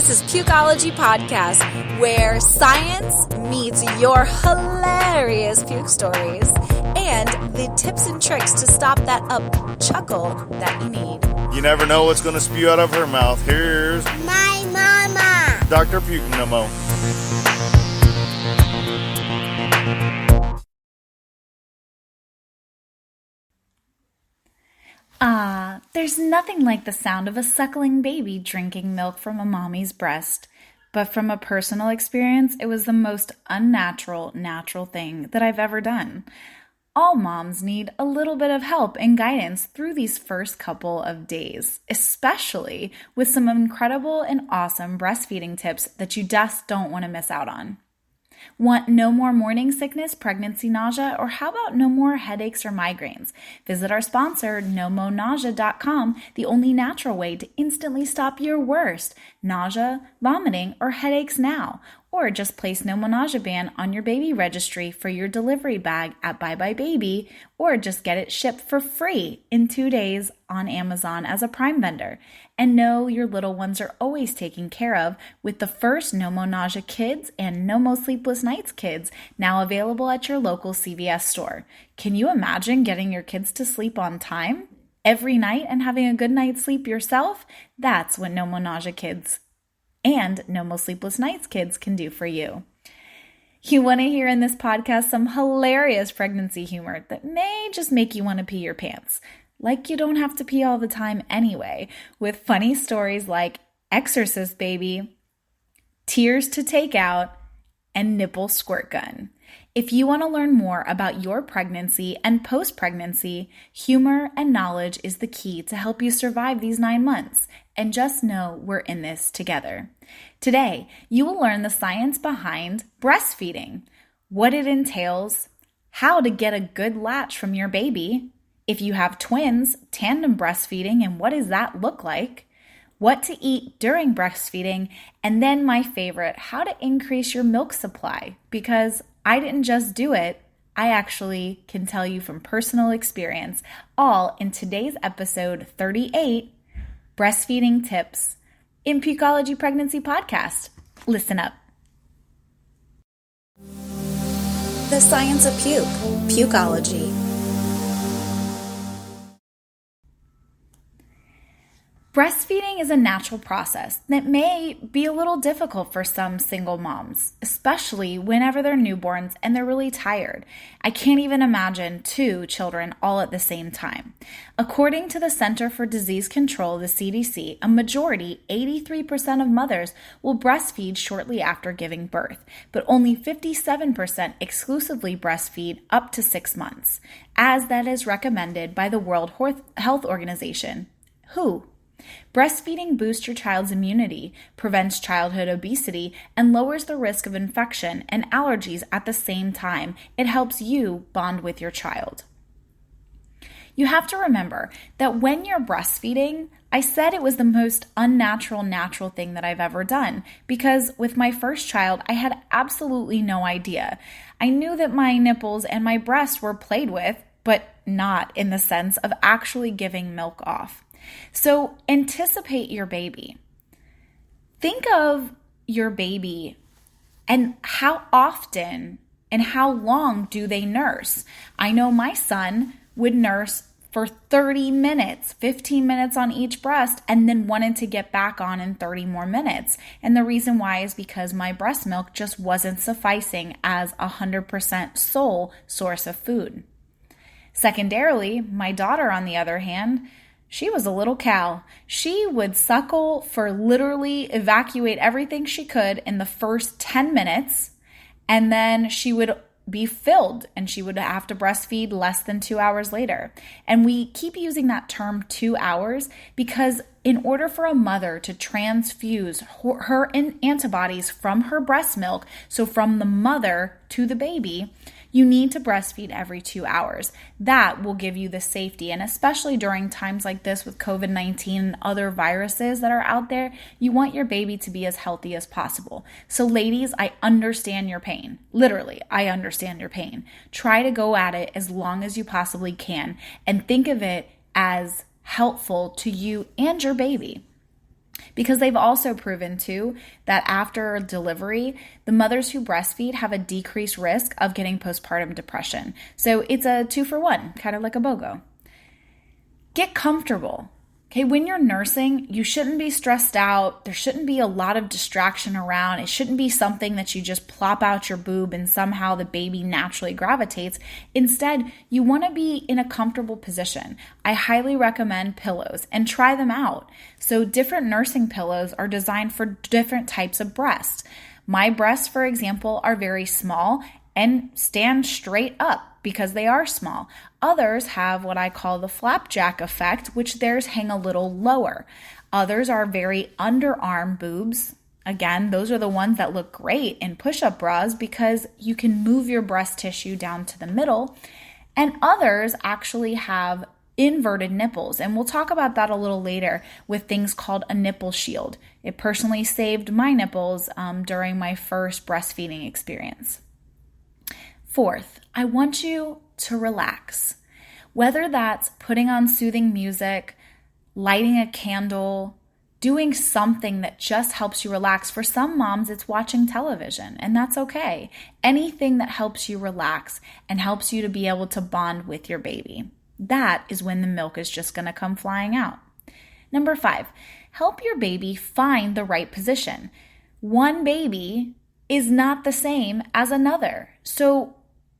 This is Pukeology Podcast, where science meets your hilarious puke stories and the tips and tricks to stop that chuckle that you need. You never know what's going to spew out of her mouth. Here's my mama, Dr. Pukeology. There's nothing like the sound of a suckling baby drinking milk from a mommy's breast. But from a personal experience, it was the most natural thing that I've ever done. All moms need a little bit of help and guidance through these first couple of days, especially with some incredible and awesome breastfeeding tips that you just don't want to miss out on. Want no more morning sickness, pregnancy nausea, or how about no more headaches or migraines? Visit our sponsor, nomonausea.com, the only natural way to instantly stop your worst nausea, vomiting, or headaches now. Or just place No More Nausea Ban on your baby registry for your delivery bag at Bye Bye Baby, or just get it shipped for free in 2 days on Amazon as a Prime vendor. And know your little ones are always taken care of with the first No More Nausea Kids and No More Sleepless Nights Kids now available at your local CVS store. Can you imagine getting your kids to sleep on time every night and having a good night's sleep yourself? That's what No More Nausea Kids and No More Sleepless Nights Kids can do for you. You want to hear in this podcast some hilarious pregnancy humor that may just make you want to pee your pants. Like you don't have to pee all the time anyway, with funny stories like Exorcist Baby, Tears to Take Out, and Nipple Squirt Gun. If you want to learn more about your pregnancy and post-pregnancy, humor and knowledge is the key to help you survive these 9 months. And just know we're in this together. Today, you will learn the science behind breastfeeding, what it entails, how to get a good latch from your baby, if you have twins, tandem breastfeeding, and what does that look like, what to eat during breastfeeding, and then my favorite, how to increase your milk supply, because I didn't just do it, I actually can tell you from personal experience, all in today's episode 38, Breastfeeding Tips in Pukeology Pregnancy Podcast. Listen up. The science of puke, Pukeology. Breastfeeding is a natural process that may be a little difficult for some single moms, especially whenever they're newborns and they're really tired. I can't even imagine 2 children all at the same time. According to the Center for Disease Control, the CDC, a majority, 83% of mothers will breastfeed shortly after giving birth, but only 57% exclusively breastfeed up to 6 months, as that is recommended by the World Health Organization, WHO. Breastfeeding boosts your child's immunity, prevents childhood obesity, and lowers the risk of infection and allergies at the same time. It helps you bond with your child. You have to remember that when you're breastfeeding, I said it was the most natural thing that I've ever done, because with my first child, I had absolutely no idea. I knew that my nipples and my breast were played with, but not in the sense of actually giving milk off. So anticipate your baby. Think of your baby and how often and how long do they nurse? I know my son would nurse for 30 minutes, 15 minutes on each breast, and then wanted to get back on in 30 more minutes. And the reason why is because my breast milk just wasn't sufficing as 100% sole source of food. Secondarily, my daughter, on the other hand, she was a little cow. She would suckle for literally evacuate everything she could in the first 10 minutes, and then she would be filled and she would have to breastfeed less than 2 hours later. And we keep using that term 2 hours because in order for a mother to transfuse her antibodies from her breast milk, so from the mother to the baby, you need to breastfeed every 2 hours. That will give you the safety, and especially during times like this with COVID-19 and other viruses that are out there, you want your baby to be as healthy as possible. So ladies, I understand your pain. Literally, I understand your pain. Try to go at it as long as you possibly can and think of it as helpful to you and your baby. because they've also proven too that after delivery, the mothers who breastfeed have a decreased risk of getting postpartum depression. So it's a 2-for-1, kind of like a BOGO. Get comfortable. Okay, when you're nursing, you shouldn't be stressed out. There shouldn't be a lot of distraction around. It shouldn't be something that you just plop out your boob and somehow the baby naturally gravitates. Instead, you want to be in a comfortable position. I highly recommend pillows and try them out. So different nursing pillows are designed for different types of breasts. My breasts, for example, are very small and stand straight up because they are small. Others have what I call the flapjack effect, which theirs hang a little lower. Others are very underarm boobs. Again, those are the ones that look great in push-up bras because you can move your breast tissue down to the middle. And others actually have inverted nipples. And we'll talk about that a little later with things called a nipple shield. It personally saved my nipples during my first breastfeeding experience. Fourth, I want you to relax. Whether that's putting on soothing music, lighting a candle, doing something that just helps you relax. For some moms, it's watching television, and that's okay. Anything that helps you relax and helps you to be able to bond with your baby. That is when the milk is just going to come flying out. Number 5, help your baby find the right position. One baby is not the same as another. So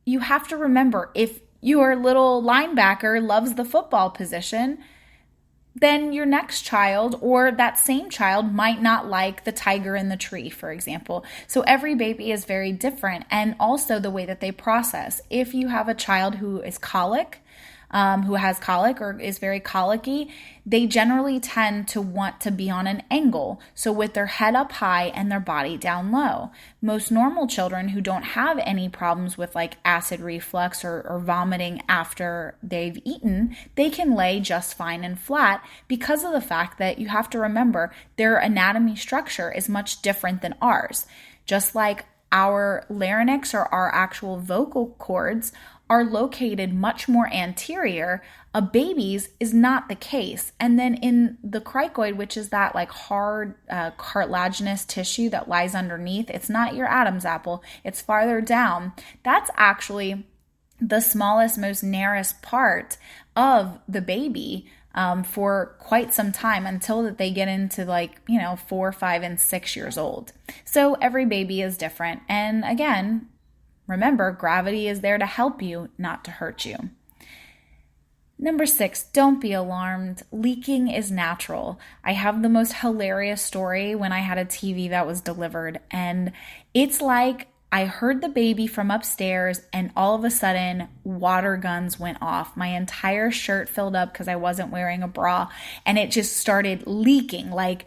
you have to remember, if your little linebacker loves the football position, then your next child or that same child might not like the tiger in the tree, for example. So every baby is very different, and also the way that they process. If you have a child who is colic, who has colic or is very colicky, they generally tend to want to be on an angle, so with their head up high and their body down low. Most normal children who don't have any problems with like acid reflux or vomiting after they've eaten, they can lay just fine and flat because of the fact that you have to remember their anatomy structure is much different than ours. Just like our larynx or our actual vocal cords are located much more anterior, a baby's is not the case. And then in the cricoid, which is that like hard cartilaginous tissue that lies underneath, it's not your Adam's apple, it's farther down. That's actually the smallest, most narrowest part of the baby for quite some time until that they get into 4, 5, and 6 years old. So every baby is different. And again, remember, gravity is there to help you, not to hurt you. Number 6, don't be alarmed. Leaking is natural. I have the most hilarious story when I had a TV that was delivered, and it's like I heard the baby from upstairs and all of a sudden water guns went off. My entire shirt filled up because I wasn't wearing a bra, and it just started leaking, like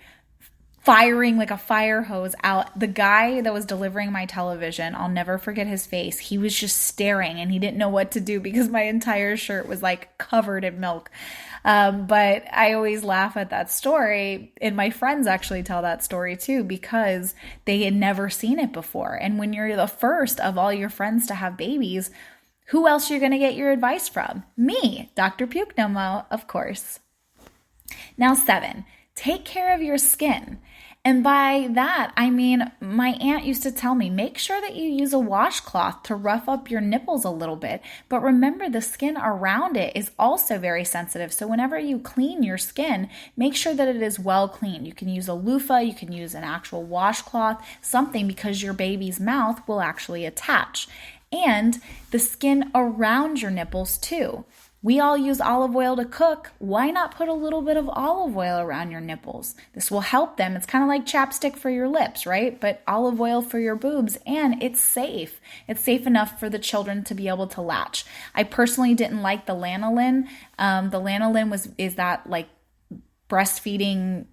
firing like a fire hose out. The guy that was delivering my television, I'll never forget his face. He was just staring and he didn't know what to do because my entire shirt was like covered in milk. But I always laugh at that story, and my friends actually tell that story too because they had never seen it before. And when you're the first of all your friends to have babies, who else are you going to get your advice from? Me, Dr. Puke Nomo, of course. Now 7, take care of your skin. And by that, I mean, my aunt used to tell me, make sure that you use a washcloth to rough up your nipples a little bit. But remember, the skin around it is also very sensitive. So whenever you clean your skin, make sure that it is well cleaned. You can use a loofah, you can use an actual washcloth, something, because your baby's mouth will actually attach. And the skin around your nipples too. We all use olive oil to cook. Why not put a little bit of olive oil around your nipples? This will help them. It's kind of like chapstick for your lips, right? But olive oil for your boobs, and it's safe. It's safe enough for the children to be able to latch. I personally didn't like the lanolin. The lanolin is that like breastfeeding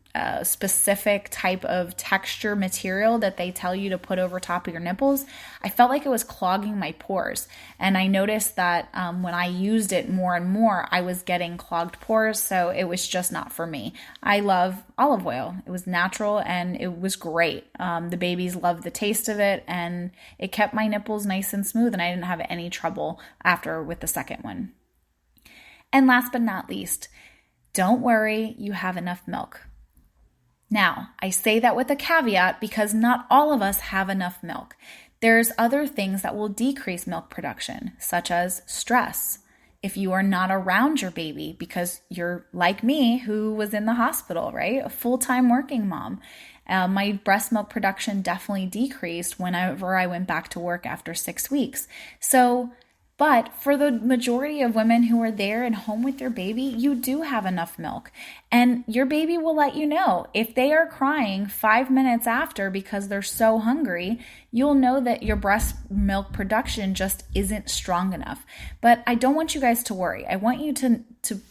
specific type of texture material that they tell you to put over top of your nipples. I felt like it was clogging my pores. And I noticed that when I used it more and more, I was getting clogged pores. So it was just not for me. I love olive oil. It was natural and it was great. The babies loved the taste of it, and it kept my nipples nice and smooth, and I didn't have any trouble after with the second one. And last but not least, don't worry, you have enough milk. Now, I say that with a caveat because not all of us have enough milk. There's other things that will decrease milk production, such as stress. If you are not around your baby because you're like me, who was in the hospital, right? A full-time working mom. My breast milk production definitely decreased whenever I went back to work after 6 weeks. But for the majority of women who are there and home with their baby, you do have enough milk. And your baby will let you know. If they are crying 5 minutes after because they're so hungry, you'll know that your breast milk production just isn't strong enough. But I don't want you guys to worry. I want you to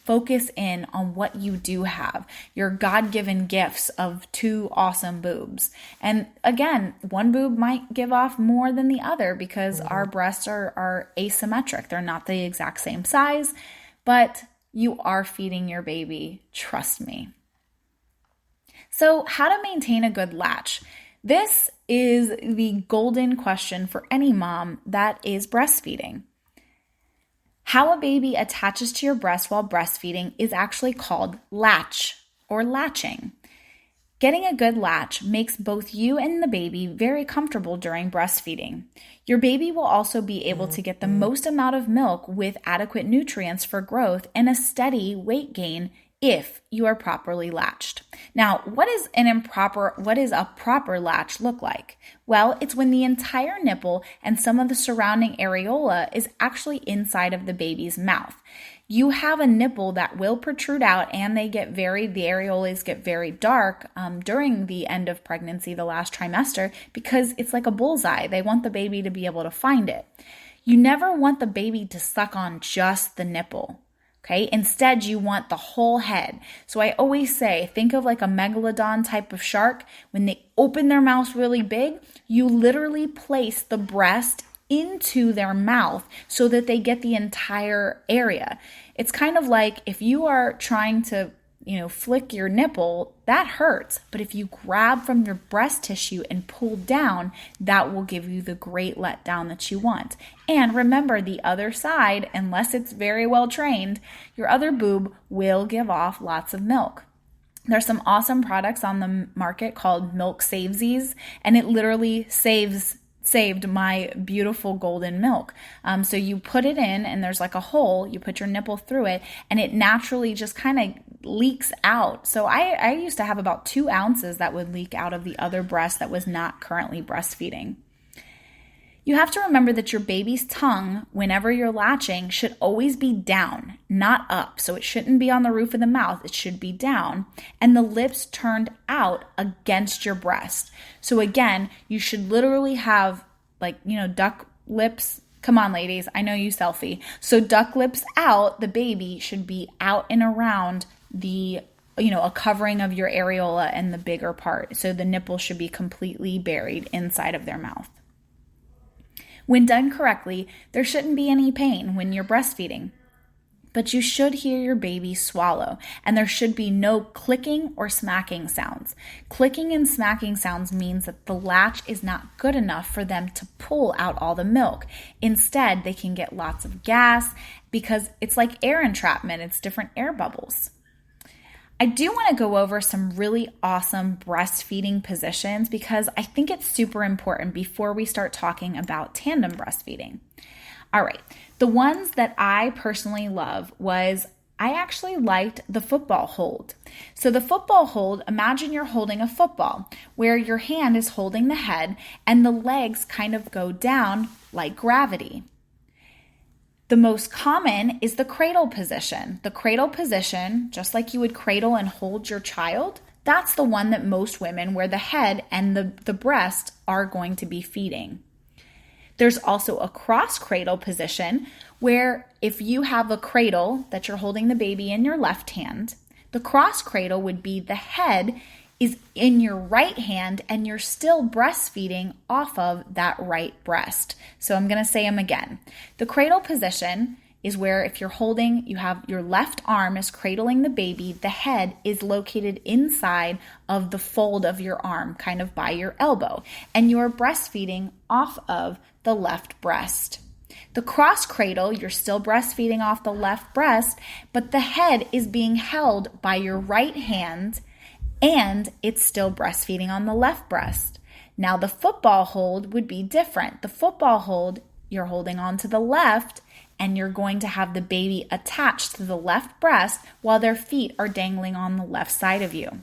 focus in on what you do have, your God-given gifts of 2 awesome boobs. And again, one boob might give off more than the other because our breasts are asymmetric. They're not the exact same size, but you are feeding your baby, trust me. So how to maintain a good latch? This is the golden question for any mom that is breastfeeding. How a baby attaches to your breast while breastfeeding is actually called latch or latching. Getting a good latch makes both you and the baby very comfortable during breastfeeding. Your baby will also be able to get the most amount of milk with adequate nutrients for growth and a steady weight gain if you are properly latched. Now, what does a proper latch look like? Well, it's when the entire nipple and some of the surrounding areola is actually inside of the baby's mouth. You have a nipple that will protrude out and the areolas get very dark during the end of pregnancy, the last trimester, because it's like a bullseye. They want the baby to be able to find it. You never want the baby to suck on just the nipple. Okay, instead you want the whole head. So I always say, think of like a megalodon type of shark. When they open their mouth really big, you literally place the breast into their mouth so that they get the entire area. It's kind of like if you are trying to, flick your nipple, that hurts. But if you grab from your breast tissue and pull down, that will give you the great letdown that you want. And remember, the other side, unless it's very well trained, your other boob will give off lots of milk. There's some awesome products on the market called milk Savesies, and it literally saved my beautiful golden milk. So you put it in and there's like a hole, you put your nipple through it and it naturally just kind of leaks out. So I used to have about 2 ounces that would leak out of the other breast that was not currently breastfeeding. You have to remember that your baby's tongue, whenever you're latching, should always be down, not up. So it shouldn't be on the roof of the mouth. It should be down. And the lips turned out against your breast. So again, you should literally have duck lips. Come on, ladies. I know you selfie. So duck lips out. The baby should be out and around a covering of your areola and the bigger part. So the nipple should be completely buried inside of their mouth. When done correctly, there shouldn't be any pain when you're breastfeeding, but you should hear your baby swallow, and there should be no clicking or smacking sounds. Clicking and smacking sounds means that the latch is not good enough for them to pull out all the milk. Instead, they can get lots of gas because it's like air entrapment. It's different air bubbles. I do want to go over some really awesome breastfeeding positions because I think it's super important before we start talking about tandem breastfeeding. All right, the ones that I personally love was I actually liked the football hold. So the football hold, imagine you're holding a football where your hand is holding the head and the legs kind of go down like gravity. The most common is the cradle position. The cradle position, just like you would cradle and hold your child, that's the one that most women where the head and the breast are going to be feeding. There's also a cross cradle position where if you have a cradle that you're holding the baby in your left hand, the cross cradle would be the head is in your right hand and you're still breastfeeding off of that right breast. So I'm going to say them again. The cradle position is where if you're holding, you have your left arm is cradling the baby, the head is located inside of the fold of your arm, kind of by your elbow, and you're breastfeeding off of the left breast. The cross cradle, you're still breastfeeding off the left breast, but the head is being held by your right hand and it's still breastfeeding on the left breast. Now the football hold would be different. The football hold, you're holding on to the left, and you're going to have the baby attached to the left breast while their feet are dangling on the left side of you.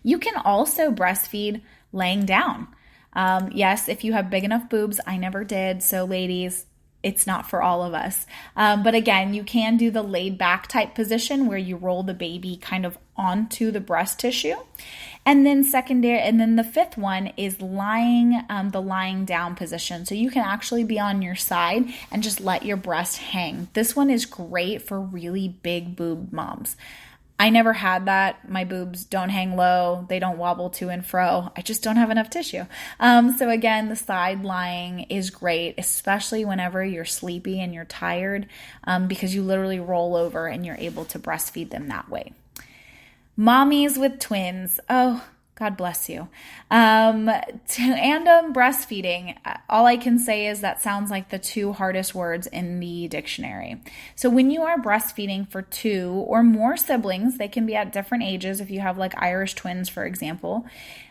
You can also breastfeed laying down. Yes, if you have big enough boobs, I never did, so ladies, it's not for all of us. But again, you can do the laid back type position where you roll the baby kind of onto the breast tissue. And then the fifth one is the lying down position. So you can actually be on your side and just let your breast hang. This one is great for really big boob moms. I never had that. My boobs don't hang low. They don't wobble to and fro. I just don't have enough tissue. So again, the side lying is great, especially whenever you're sleepy and you're tired, because you literally roll over and you're able to breastfeed them that way. Mommies with twins. Oh, God bless you. Tandem breastfeeding. All I can say is that sounds like the two hardest words in the dictionary. So when you are breastfeeding for two or more siblings, they can be at different ages. If you have like Irish twins, for example,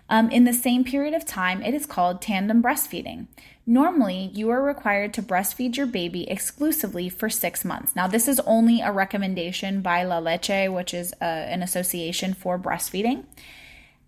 in the same period of time, it is called tandem breastfeeding. Normally, you are required to breastfeed your baby exclusively for 6 months. Now, this is only a recommendation by Latch, which is an association for breastfeeding.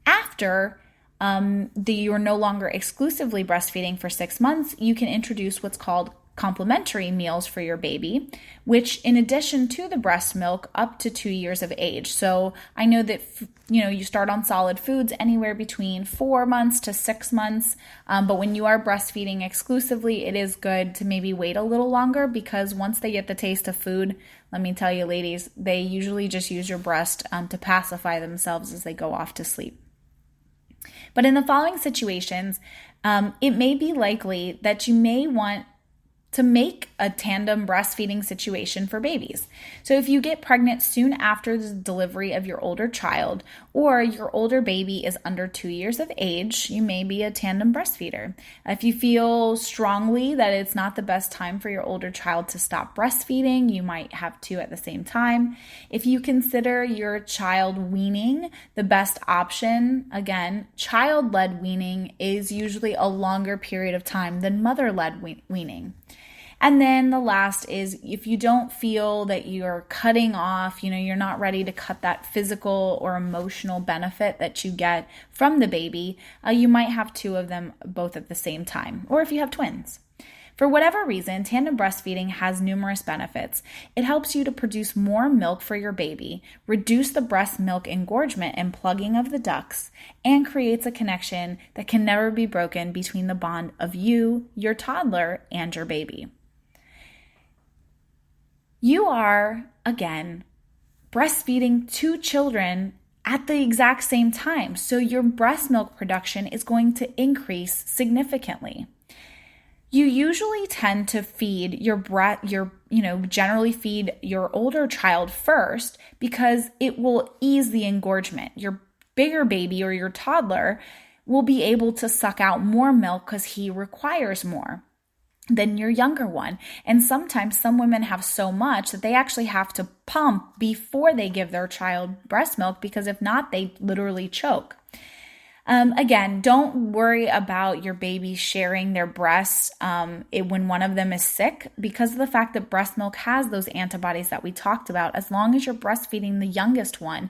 After you're no longer exclusively breastfeeding for 6 months, you can introduce what's called complementary meals for your baby, which in addition to the breast milk up to 2 years of age. So I know that, you start on solid foods anywhere between 4 months to 6 months. But when you are breastfeeding exclusively, it is good to maybe wait a little longer, because once they get the taste of food, let me tell you, ladies, they usually just use your breast to pacify themselves as they go off to sleep. But in the following situations, it may be likely that you may want to make a tandem breastfeeding situation for babies. So if you get pregnant soon after the delivery of your older child, or your older baby is under 2 years of age, you may be a tandem breastfeeder. If you feel strongly that it's not the best time for your older child to stop breastfeeding, you might have two at the same time. If you consider your child weaning the best option, again, child-led weaning is usually a longer period of time than mother-led weaning. And then the last is if you don't feel that you're cutting off, you're not ready to cut that physical or emotional benefit that you get from the baby, you might have two of them both at the same time, or if you have twins. For whatever reason, tandem breastfeeding has numerous benefits. It helps you to produce more milk for your baby, reduce the breast milk engorgement and plugging of the ducts, and creates a connection that can never be broken between the bond of you, your toddler, and your baby. You are, again, breastfeeding two children at the exact same time, so your breast milk production is going to increase significantly. You usually tend to feed generally feed your older child first, because it will ease the engorgement. Your bigger baby or your toddler will be able to suck out more milk because he requires more than your younger one. And sometimes some women have so much that they actually have to pump before they give their child breast milk, because if not, they literally choke. Again, don't worry about your baby sharing their breasts when one of them is sick, because of the fact that breast milk has those antibodies that we talked about, as long as you're breastfeeding the youngest one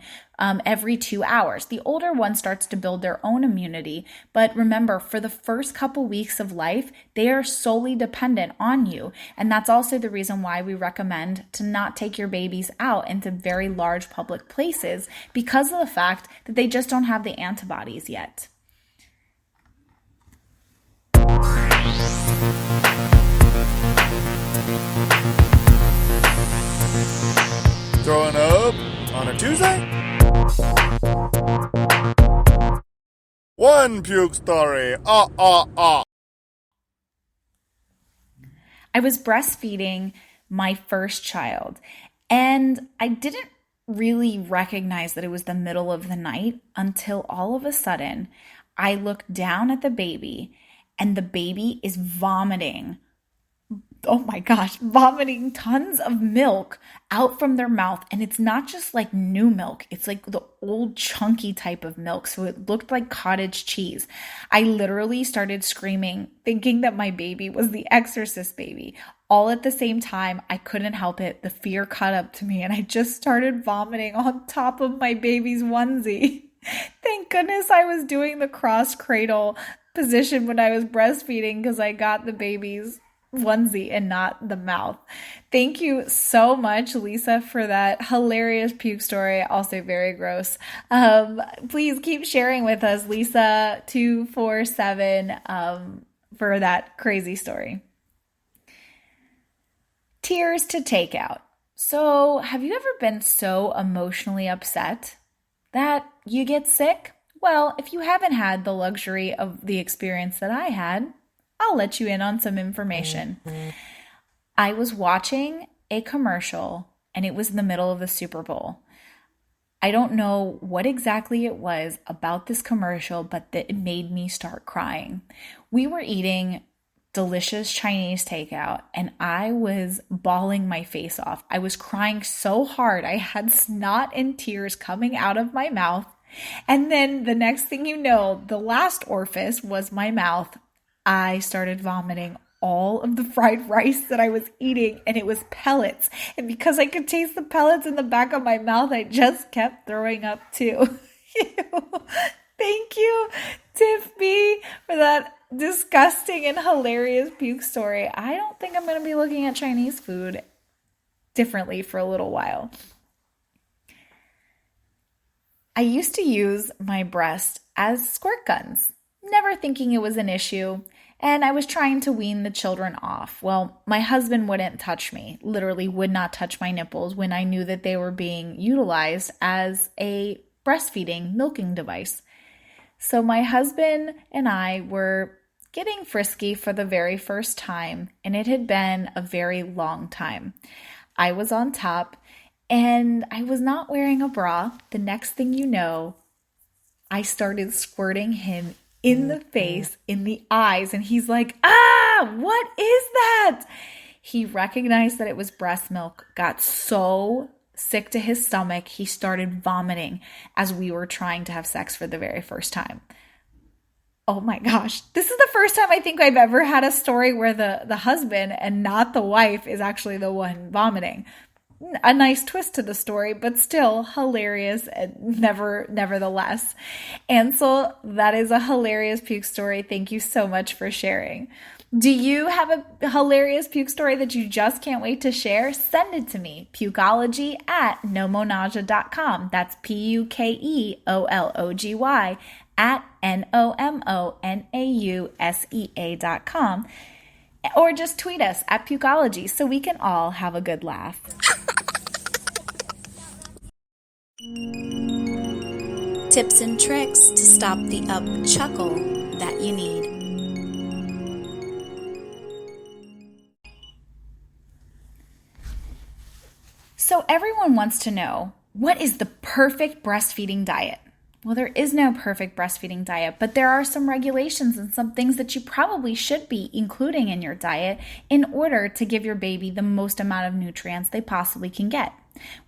every 2 hours. The older one starts to build their own immunity, but remember, for the first couple weeks of life, they are solely dependent on you, and that's also the reason why we recommend to not take your babies out into very large public places, because of the fact that they just don't have the antibodies yet. Throwing up on a Tuesday? One puke story. I was breastfeeding my first child, and I didn't really recognize that it was the middle of the night until all of a sudden I looked down at the baby, and the baby is vomiting oh my gosh, vomiting tons of milk out from their mouth. And it's not just like new milk. It's like the old chunky type of milk. So it looked like cottage cheese. I literally started screaming, thinking that my baby was the Exorcist baby. All at the same time, I couldn't help it. The fear caught up to me and I just started vomiting on top of my baby's onesie. Thank goodness I was doing the cross cradle position when I was breastfeeding because I got the baby's onesie and not the mouth. Thank you so much, Lisa, for that hilarious puke story. Also very gross. Please keep sharing with us, Lisa247, for that crazy story. Tears to take out. So, have you ever been so emotionally upset that you get sick? Well, if you haven't had the luxury of the experience that I had, I'll let you in on some information. I was watching a commercial and it was in the middle of the Super Bowl. I don't know what exactly it was about this commercial, but it made me start crying. We were eating delicious Chinese takeout and I was bawling my face off. I was crying so hard. I had snot and tears coming out of my mouth. And then the next thing you know, the last orifice was my mouth. I started vomiting all of the fried rice that I was eating, and it was pellets. And because I could taste the pellets in the back of my mouth, I just kept throwing up too. Thank you, Tiff B, for that disgusting and hilarious puke story. I don't think I'm going to be looking at Chinese food differently for a little while. I used to use my breast as squirt guns, never thinking it was an issue, and I was trying to wean the children off. Well, my husband wouldn't touch me, literally would not touch my nipples when I knew that they were being utilized as a breastfeeding milking device. So my husband and I were getting frisky for the very first time, and it had been a very long time. I was on top, and I was not wearing a bra. The next thing you know, I started squirting him in the face, in the eyes, and he's like, what is that? He recognized that it was breast milk, got so sick to his stomach, he started vomiting as we were trying to have sex for the very first time. Oh my gosh. This is the first time I think I've ever had a story where the husband and not the wife is actually the one vomiting. A nice twist to the story, but still hilarious and nevertheless. Ansel, that is a hilarious puke story. Thank you so much for sharing. Do you have a hilarious puke story that you just can't wait to share? Send it to me, pukeology@nomonausea.com. That's PUKEOLOGY @NOMONAUSEA.com. Or just tweet us at Pukeology so we can all have a good laugh. Tips and tricks to stop the chuckle that you need. So everyone wants to know, what is the perfect breastfeeding diet? Well, there is no perfect breastfeeding diet, but there are some regulations and some things that you probably should be including in your diet in order to give your baby the most amount of nutrients they possibly can get.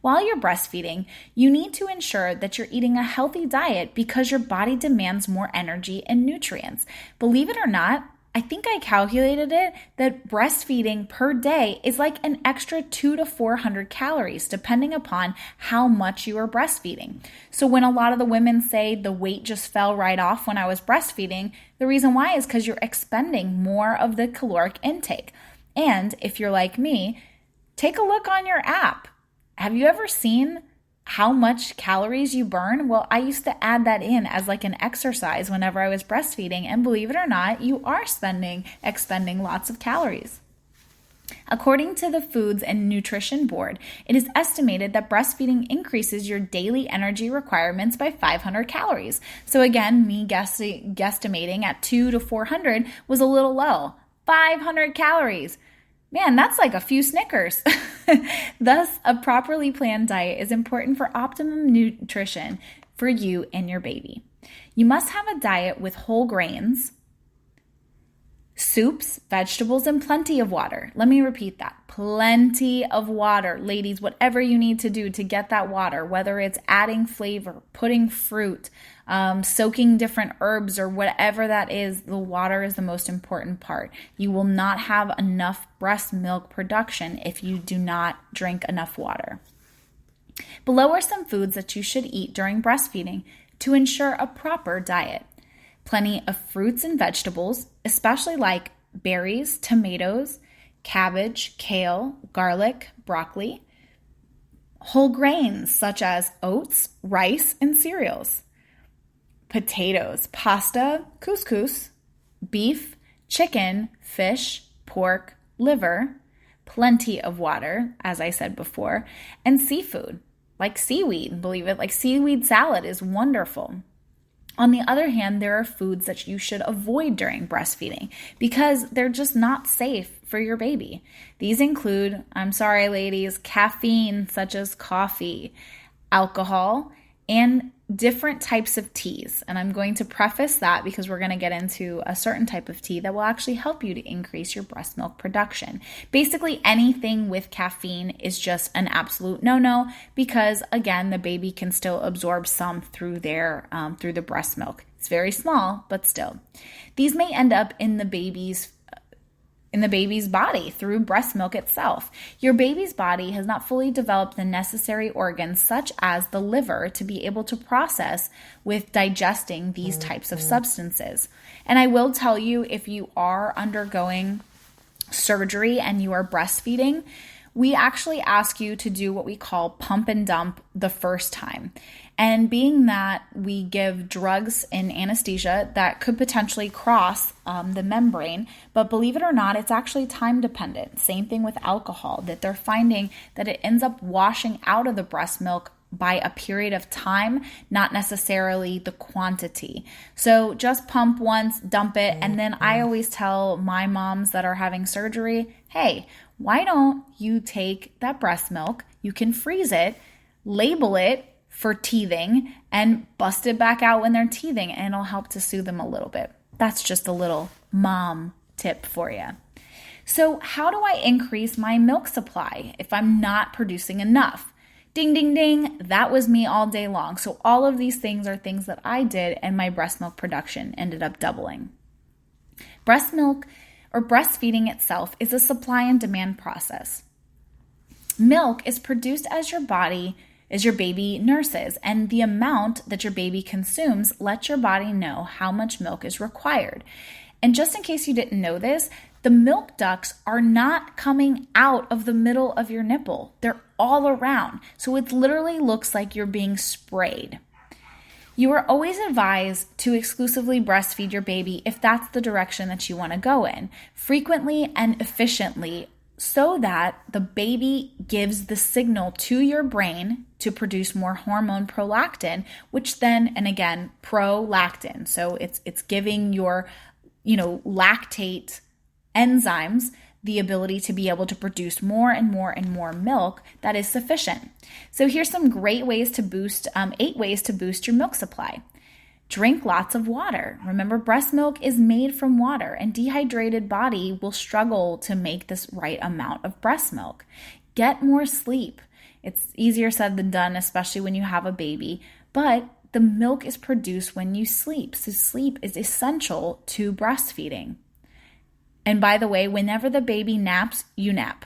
While you're breastfeeding, you need to ensure that you're eating a healthy diet because your body demands more energy and nutrients. Believe it or not, I think I calculated it that breastfeeding per day is like an extra 200 to 400 calories, depending upon how much you are breastfeeding. So when a lot of the women say the weight just fell right off when I was breastfeeding, the reason why is because you're expending more of the caloric intake. And if you're like me, take a look on your app. Have you ever seen how much calories you burn? Well, I used to add that in as like an exercise whenever I was breastfeeding, and believe it or not, you are expending lots of calories. According to the Foods and Nutrition Board, it is estimated that breastfeeding increases your daily energy requirements by 500 calories. So again, me guesstimating at 200 to 400 was a little low. 500 calories. Man, that's like a few Snickers. Thus, a properly planned diet is important for optimum nutrition for you and your baby. You must have a diet with whole grains, Soups, vegetables, and plenty of water. Let me repeat that. Plenty of water. Ladies, whatever you need to do to get that water, whether it's adding flavor, putting fruit, soaking different herbs, or whatever that is, the water is the most important part. You will not have enough breast milk production if you do not drink enough water. Below are some foods that you should eat during breastfeeding to ensure a proper diet. Plenty of fruits and vegetables, especially like berries, tomatoes, cabbage, kale, garlic, broccoli. Whole grains such as oats, rice, and cereals. Potatoes, pasta, couscous, beef, chicken, fish, pork, liver. Plenty of water, as I said before, and seafood, like seaweed. Believe it, like seaweed salad is wonderful. On the other hand, there are foods that you should avoid during breastfeeding because they're just not safe for your baby. These include, I'm sorry ladies, caffeine such as coffee, alcohol, and different types of teas. And I'm going to preface that because we're going to get into a certain type of tea that will actually help you to increase your breast milk production. Basically, anything with caffeine is just an absolute no-no because, again, the baby can still absorb some through the breast milk. It's very small, but still. These may end up in the baby's body through breast milk itself. Your baby's body has not fully developed the necessary organs such as the liver to be able to process with digesting these types of substances. And I will tell you, if you are undergoing surgery and you are breastfeeding, we actually ask you to do what we call pump and dump the first time. And being that we give drugs and anesthesia that could potentially cross the membrane, but believe it or not, it's actually time dependent. Same thing with alcohol, that they're finding that it ends up washing out of the breast milk by a period of time, not necessarily the quantity. So just pump once, dump it, and then I always tell my moms that are having surgery, hey, why don't you take that breast milk, you can freeze it, label it for teething, and bust it back out when they're teething, and it'll help to soothe them a little bit. That's just a little mom tip for you. So how do I increase my milk supply if I'm not producing enough? Ding, ding, ding. That was me all day long. So all of these things are things that I did, and my breast milk production ended up doubling. Breast milk or breastfeeding itself is a supply and demand process. Milk is produced as your baby nurses, and the amount that your baby consumes lets your body know how much milk is required. And just in case you didn't know this, the milk ducts are not coming out of the middle of your nipple. They're all around. So it literally looks like you're being sprayed. You are always advised to exclusively breastfeed your baby if that's the direction that you want to go in, frequently and efficiently, so that the baby gives the signal to your brain to produce more hormone prolactin, which then, and again, prolactin. So it's giving your, lactate enzymes the ability to be able to produce more and more and more milk that is sufficient. So here's some great ways to boost, 8 ways to boost your milk supply. Drink lots of water. Remember, breast milk is made from water, and dehydrated body will struggle to make this right amount of breast milk. Get more sleep. It's easier said than done, especially when you have a baby, but the milk is produced when you sleep. So sleep is essential to breastfeeding. And by the way, whenever the baby naps, you nap.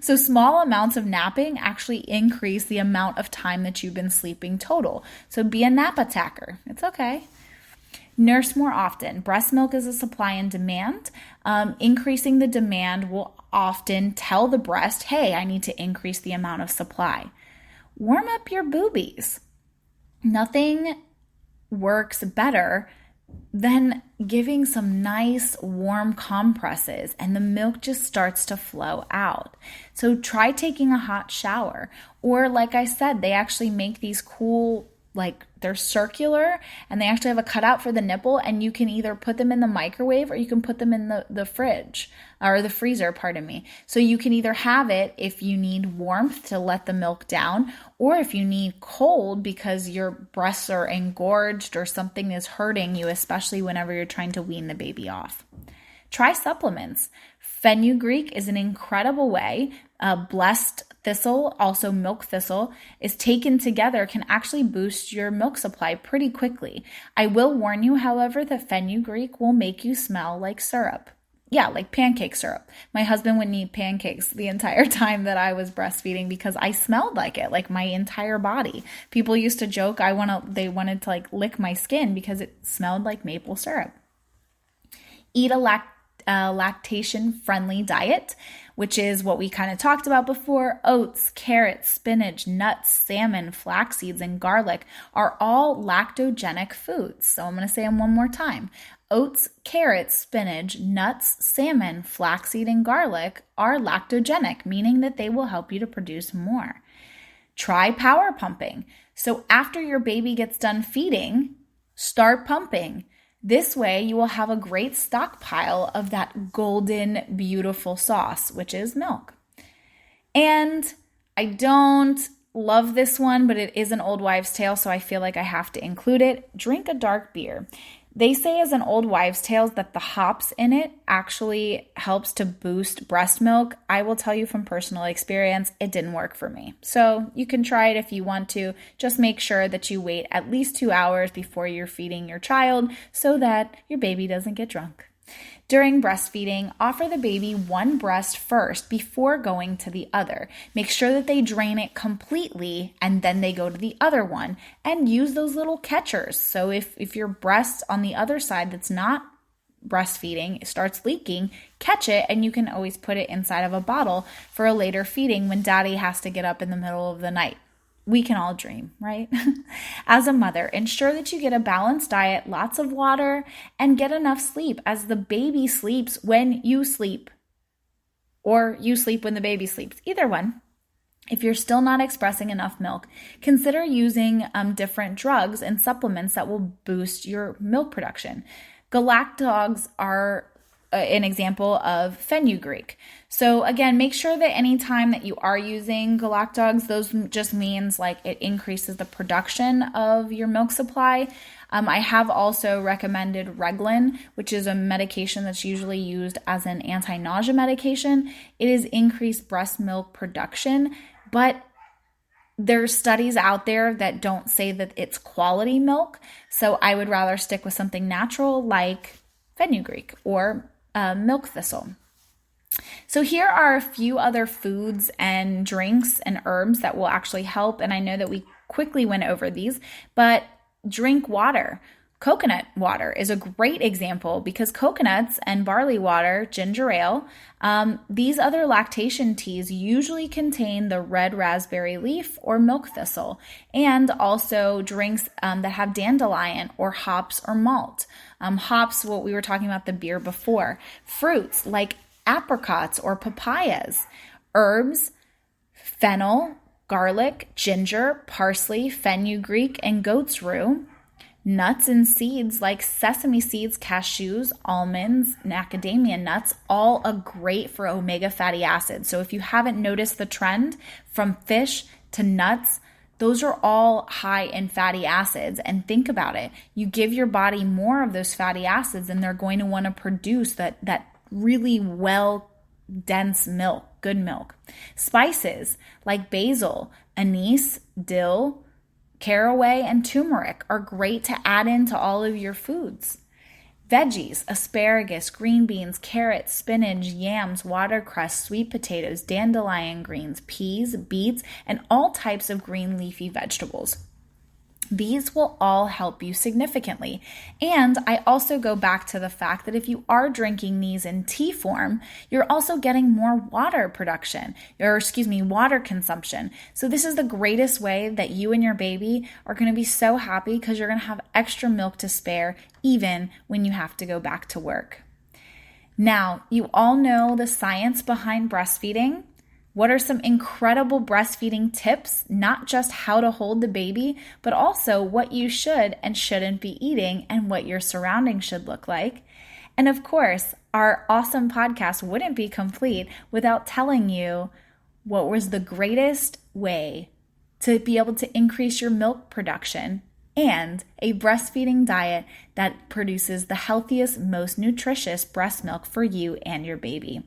So small amounts of napping actually increase the amount of time that you've been sleeping total. So be a nap attacker. It's okay. Nurse more often. Breast milk is a supply and demand. Increasing the demand will often tell the breast, hey, I need to increase the amount of supply. Warm up your boobies. Nothing works better than giving some nice warm compresses, and the milk just starts to flow out. So try taking a hot shower, or like I said, they actually make these cool, they're circular, and they actually have a cutout for the nipple, and you can either put them in the microwave or you can put them in the fridge or the freezer, pardon me. So you can either have it if you need warmth to let the milk down, or if you need cold because your breasts are engorged or something is hurting you, especially whenever you're trying to wean the baby off. Try supplements. Fenugreek is an incredible way. Blessed thistle, also milk thistle, is taken together can actually boost your milk supply pretty quickly. I will warn you, however, that fenugreek will make you smell like syrup. Yeah, like pancake syrup. My husband wouldn't eat pancakes the entire time that I was breastfeeding because I smelled like it, like my entire body. People used to joke they wanted to like lick my skin because it smelled like maple syrup. Eat a lactation-friendly diet, which is what we kind of talked about before. Oats, carrots, spinach, nuts, salmon, flax seeds, and garlic are all lactogenic foods. So I'm going to say them one more time. Oats, carrots, spinach, nuts, salmon, flaxseed, and garlic are lactogenic, meaning that they will help you to produce more. Try power pumping. So after your baby gets done feeding, start pumping. This way you will have a great stockpile of that golden, beautiful sauce, which is milk. And I don't love this one, but it is an old wives' tale, so I feel like I have to include it. Drink a dark beer. They say as an old wives' tale that the hops in it actually helps to boost breast milk. I will tell you from personal experience, it didn't work for me. So you can try it if you want to. Just make sure that you wait at least 2 hours before you're feeding your child so that your baby doesn't get drunk. During breastfeeding, offer the baby one breast first before going to the other. Make sure that they drain it completely and then they go to the other one, and use those little catchers. So if your breast on the other side that's not breastfeeding starts leaking, catch it, and you can always put it inside of a bottle for a later feeding when daddy has to get up in the middle of the night. We can all dream, right? As a mother, ensure that you get a balanced diet, lots of water, and get enough sleep as the baby sleeps when you sleep, or you sleep when the baby sleeps, either one. If you're still not expressing enough milk, consider using different drugs and supplements that will boost your milk production. Galactogs are an example of fenugreek. So again, make sure that anytime that you are using galactogs, those just means like it increases the production of your milk supply. I have also recommended Reglan, which is a medication that's usually used as an anti-nausea medication. It is increased breast milk production, but there's studies out there that don't say that it's quality milk. So I would rather stick with something natural like fenugreek or milk thistle. So here are a few other foods and drinks and herbs that will actually help. And I know that we quickly went over these, but drink water. Coconut water is a great example because coconuts and barley water, ginger ale, these other lactation teas usually contain the red raspberry leaf or milk thistle, and also drinks that have dandelion or hops or malt. Hops, what we were talking about the beer before. Fruits like apricots or papayas. Herbs, fennel, garlic, ginger, parsley, fenugreek, and goat's rue. Nuts and seeds like sesame seeds, cashews, almonds, macadamia nuts, all are great for omega fatty acids. So if you haven't noticed the trend from fish to nuts, those are all high in fatty acids. And think about it. You give your body more of those fatty acids and they're going to want to produce that really well dense milk, good milk. Spices like basil, anise, dill, caraway, and turmeric are great to add into all of your foods. Veggies, asparagus, green beans, carrots, spinach, yams, watercress, sweet potatoes, dandelion greens, peas, beets, and all types of green leafy vegetables. These will all help you significantly. And I also go back to the fact that if you are drinking these in tea form, you're also getting more water production, water consumption. So this is the greatest way that you and your baby are going to be so happy because you're going to have extra milk to spare even when you have to go back to work. Now, you all know the science behind breastfeeding. What are some incredible breastfeeding tips, not just how to hold the baby, but also what you should and shouldn't be eating and what your surroundings should look like? And of course, our awesome podcast wouldn't be complete without telling you what was the greatest way to be able to increase your milk production and a breastfeeding diet that produces the healthiest, most nutritious breast milk for you and your baby.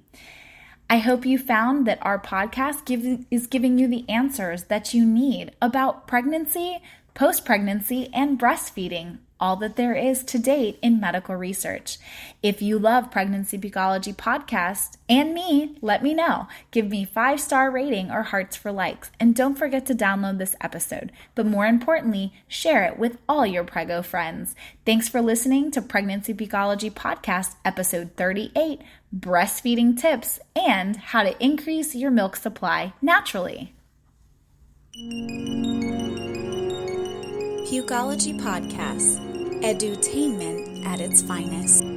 I hope you found that our podcast is giving you the answers that you need about pregnancy, post-pregnancy, and breastfeeding, all that there is to date in medical research. If you love Pregnancy Pukeology Podcast and me, let me know. Give me 5-star rating or hearts for likes. And don't forget to download this episode. But more importantly, share it with all your prego friends. Thanks for listening to Pregnancy Pukeology Podcast, episode 38, Breastfeeding Tips and How to Increase Your Milk Supply Naturally. Pukeology Podcast, edutainment at its finest.